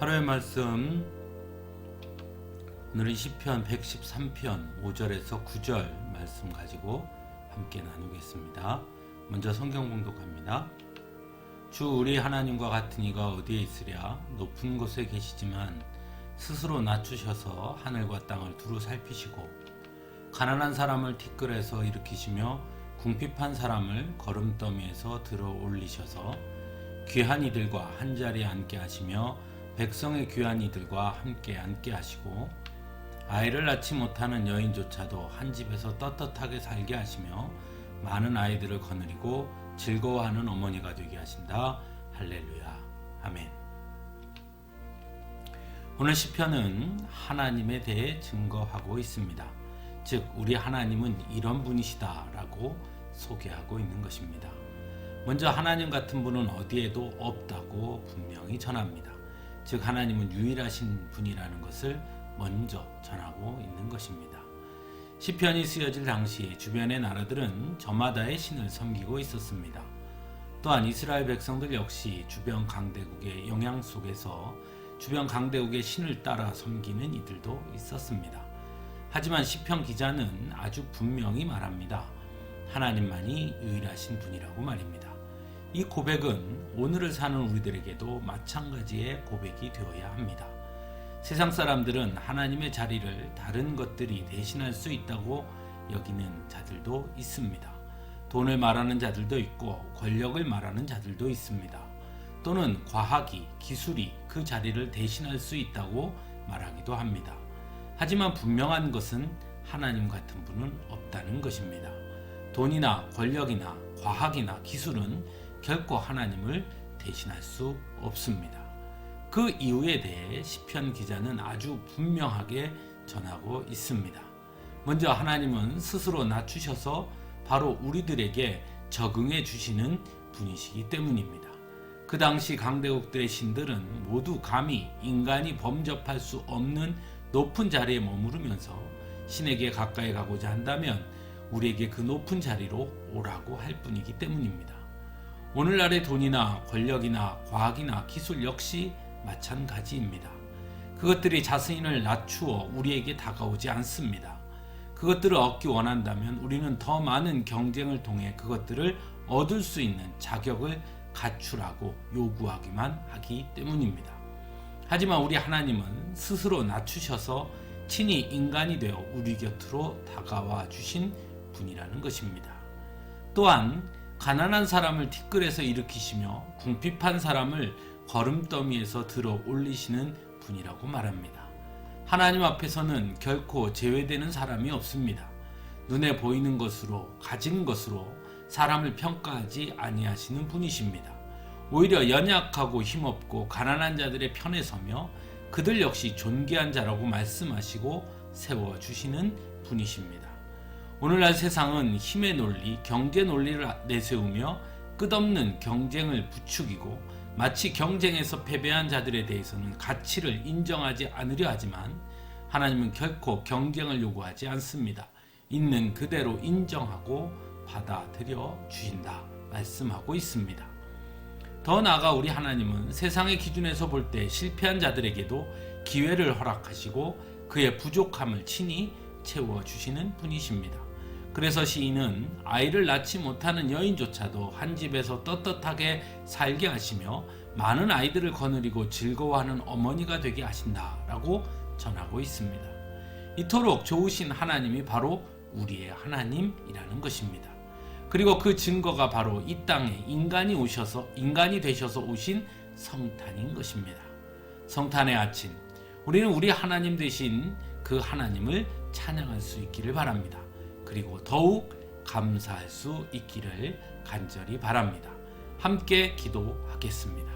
하루의 말씀, 오늘은 시편 113편 5절에서 9절 말씀 가지고 함께 나누겠습니다. 먼저 성경 봉독합니다. 주 우리 하나님과 같은 이가 어디에 있으랴? 높은 곳에 계시지만 스스로 낮추셔서 하늘과 땅을 두루 살피시고 가난한 사람을 티끌에서 일으키시며 궁핍한 사람을 거름더미에서 들어 올리셔서 귀한 이들과 한자리에 앉게 하시며 백성의 귀한 이들과 함께 앉게 하시고 아이를 낳지 못하는 여인조차도 한 집에서 떳떳하게 살게 하시며 많은 아이들을 거느리고 즐거워하는 어머니가 되게 하신다. 할렐루야. 아멘. 오늘 시편은 하나님에 대해 증거하고 있습니다. 즉 우리 하나님은 이런 분이시다 라고 소개하고 있는 것입니다. 먼저 하나님 같은 분은 어디에도 없다고 분명히 전합니다. 즉 하나님은 유일하신 분이라는 것을 먼저 전하고 있는 것입니다. 시편이 쓰여질 당시 주변의 나라들은 저마다의 신을 섬기고 있었습니다. 또한 이스라엘 백성들 역시 주변 강대국의 영향 속에서 주변 강대국의 신을 따라 섬기는 이들도 있었습니다. 하지만 시편 기자는 아주 분명히 말합니다. 하나님만이 유일하신 분이라고 말입니다. 이 고백은 오늘을 사는 우리들에게도 마찬가지의 고백이 되어야 합니다. 세상 사람들은 하나님의 자리를 다른 것들이 대신할 수 있다고 여기는 자들도 있습니다. 돈을 말하는 자들도 있고 권력을 말하는 자들도 있습니다. 또는 과학이, 기술이 그 자리를 대신할 수 있다고 말하기도 합니다. 하지만 분명한 것은 하나님 같은 분은 없다는 것입니다. 돈이나 권력이나 과학이나 기술은 결코 하나님을 대신할 수 없습니다. 그 이유에 대해 시편 기자는 아주 분명하게 전하고 있습니다. 먼저 하나님은 스스로 낮추셔서 바로 우리들에게 적응해 주시는 분이시기 때문입니다. 그 당시 강대국들의 신들은 모두 감히 인간이 범접할 수 없는 높은 자리에 머무르면서 신에게 가까이 가고자 한다면 우리에게 그 높은 자리로 오라고 할 뿐이기 때문입니다. 오늘날의 돈이나 권력이나 과학이나 기술 역시 마찬가지입니다. 그것들이 자신을 낮추어 우리에게 다가오지 않습니다. 그것들을 얻기 원한다면 우리는 더 많은 경쟁을 통해 그것들을 얻을 수 있는 자격을 갖추라고 요구하기만 하기 때문입니다. 하지만 우리 하나님은 스스로 낮추셔서 친히 인간이 되어 우리 곁으로 다가와 주신 분이라는 것입니다. 또한 가난한 사람을 티끌에서 일으키시며 궁핍한 사람을 거름더미에서 들어 올리시는 분이라고 말합니다. 하나님 앞에서는 결코 제외되는 사람이 없습니다. 눈에 보이는 것으로, 가진 것으로 사람을 평가하지 아니하시는 분이십니다. 오히려 연약하고 힘없고 가난한 자들의 편에 서며 그들 역시 존귀한 자라고 말씀하시고 세워주시는 분이십니다. 오늘날 세상은 힘의 논리, 경제 논리를 내세우며 끝없는 경쟁을 부추기고 마치 경쟁에서 패배한 자들에 대해서는 가치를 인정하지 않으려 하지만 하나님은 결코 경쟁을 요구하지 않습니다. 있는 그대로 인정하고 받아들여 주신다 말씀하고 있습니다. 더 나아가 우리 하나님은 세상의 기준에서 볼 때 실패한 자들에게도 기회를 허락하시고 그의 부족함을 친히 채워주시는 분이십니다. 그래서 시인은 아이를 낳지 못하는 여인조차도 한 집에서 떳떳하게 살게 하시며 많은 아이들을 거느리고 즐거워하는 어머니가 되게 하신다라고 전하고 있습니다. 이토록 좋으신 하나님이 바로 우리의 하나님이라는 것입니다. 그리고 그 증거가 바로 이 땅에 인간이 되셔서 오신 성탄인 것입니다. 성탄의 아침, 우리는 우리 하나님 되신 그 하나님을 찬양할 수 있기를 바랍니다. 그리고 더욱 감사할 수 있기를 간절히 바랍니다. 함께 기도하겠습니다.